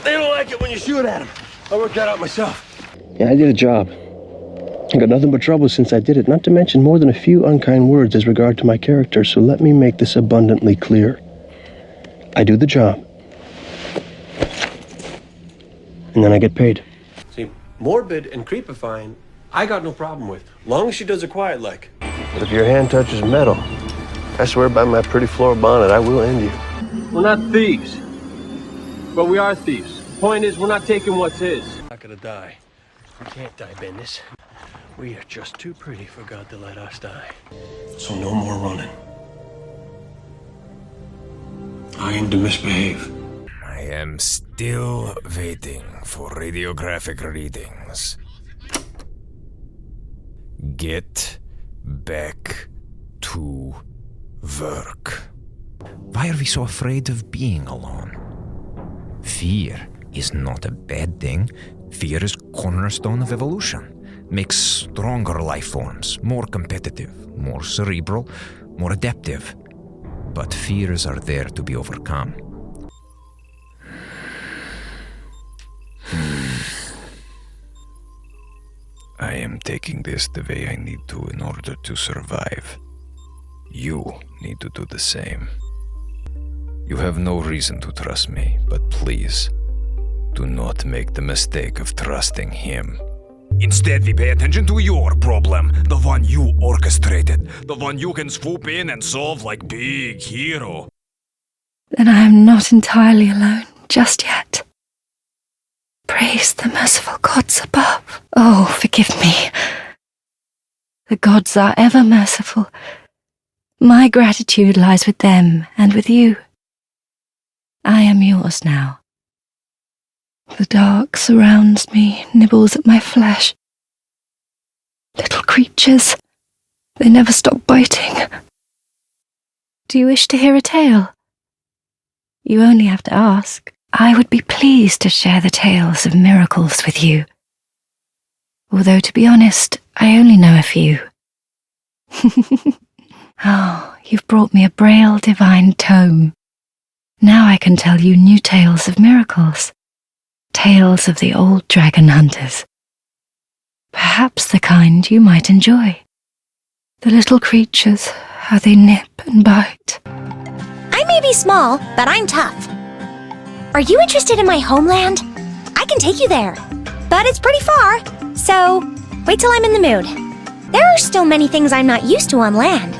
They don't like it when you shoot at them. I'll work that out myself. Yeah, I did a job. I got nothing but trouble since I did it, not to mention more than a few unkind words as regard to my character, so let me make this abundantly clear. I do the job. And then I get paid. See, morbid and creepifying, I got no problem with, long as she does it quiet like. But if your hand touches metal, I swear by my pretty floral bonnet, I will end you. We're not thieves, but we are thieves. Point is, we're not taking what's his. Not gonna die. We can't die, Bendis. We are just too pretty for God to let us die. So no more running. I aim to misbehave. I am still waiting for radiographic readings. Get back to work. Why are we so afraid of being alone? Fear is not a bad thing. Fear is cornerstone of evolution. Makes stronger life forms, more competitive, more cerebral, more adaptive. But fears are there to be overcome. I am taking this the way I need to in order to survive. You need to do the same. You have no reason to trust me, but please, do not make the mistake of trusting him. Instead, we pay attention to your problem, the one you orchestrated, the one you can swoop in and solve like big hero. Then I am not entirely alone, just yet. Praise the merciful gods above. Oh, forgive me. The gods are ever merciful. My gratitude lies with them and with you. I am yours now. The dark surrounds me, nibbles at my flesh. Little creatures, they never stop biting. Do you wish to hear a tale? You only have to ask. I would be pleased to share the tales of miracles with you. Although, to be honest, I only know a few. Oh, you've brought me a Braille divine tome. Now I can tell you new tales of miracles. Tales of the old dragon hunters. Perhaps the kind you might enjoy. The little creatures, how they nip and bite. I may be small, but I'm tough. Are you interested in my homeland? I can take you there. But it's pretty far, so wait till I'm in the mood. There are still many things I'm not used to on land,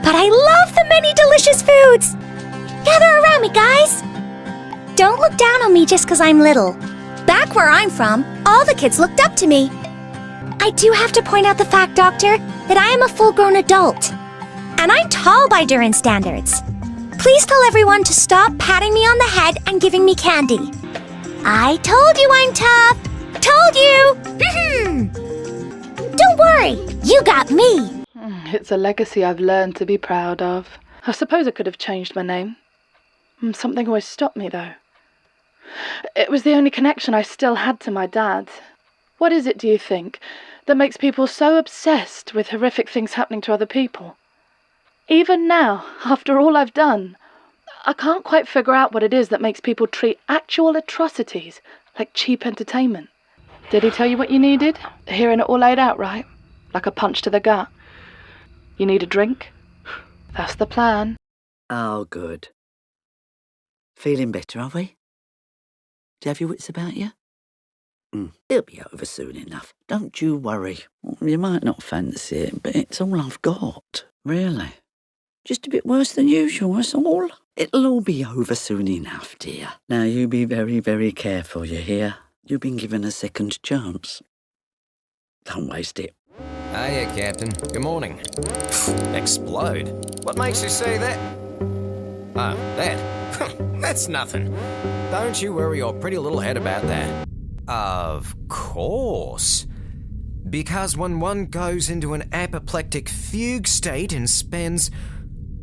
but I love the many delicious foods. Gather around me, guys. Don't look down on me just 'cause I'm little. Back where I'm from, all the kids looked up to me. I do have to point out the fact, Doctor, that I am a full-grown adult. And I'm tall by Duran standards. Please tell everyone to stop patting me on the head and giving me candy. I told you I'm tough. Told you. Don't worry, you got me. It's a legacy I've learned to be proud of. I suppose I could have changed my name. Something always stopped me, though. It was the only connection I still had to my dad. What is it, do you think, that makes people so obsessed with horrific things happening to other people? Even now, after all I've done, I can't quite figure out what it is that makes people treat actual atrocities like cheap entertainment. Did he tell you what you needed? Hearing it all laid out, right? Like a punch to the gut. You need a drink? That's the plan. Oh, good. Feeling better, are we? Do you have your wits about you? It'll be over soon enough. Don't you worry. You might not fancy it, but it's all I've got, really. Just a bit worse than usual, that's all. It'll all be over soon enough, dear. Now, you be very, very careful, you hear? You've been given a second chance. Don't waste it. Hiya, Captain. Good morning. Explode? What makes you say that? Oh, that? That's nothing. Don't you worry your pretty little head about that. Of course. Because when one goes into an apoplectic fugue state and spends,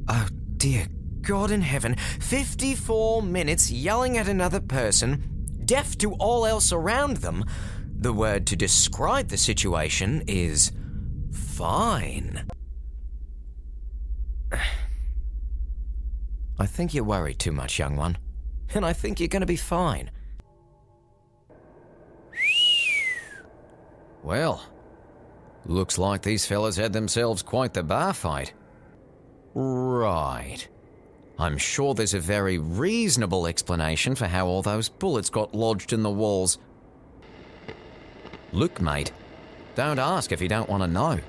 oh dear God in heaven, 54 minutes yelling at another person, deaf to all else around them, the word to describe the situation is fine. I think you worry too much, young one. And I think you're going to be fine. Well, looks like these fellas had themselves quite the bar fight. Right. I'm sure there's a very reasonable explanation for how all those bullets got lodged in the walls. Look, mate, don't ask if you don't want to know.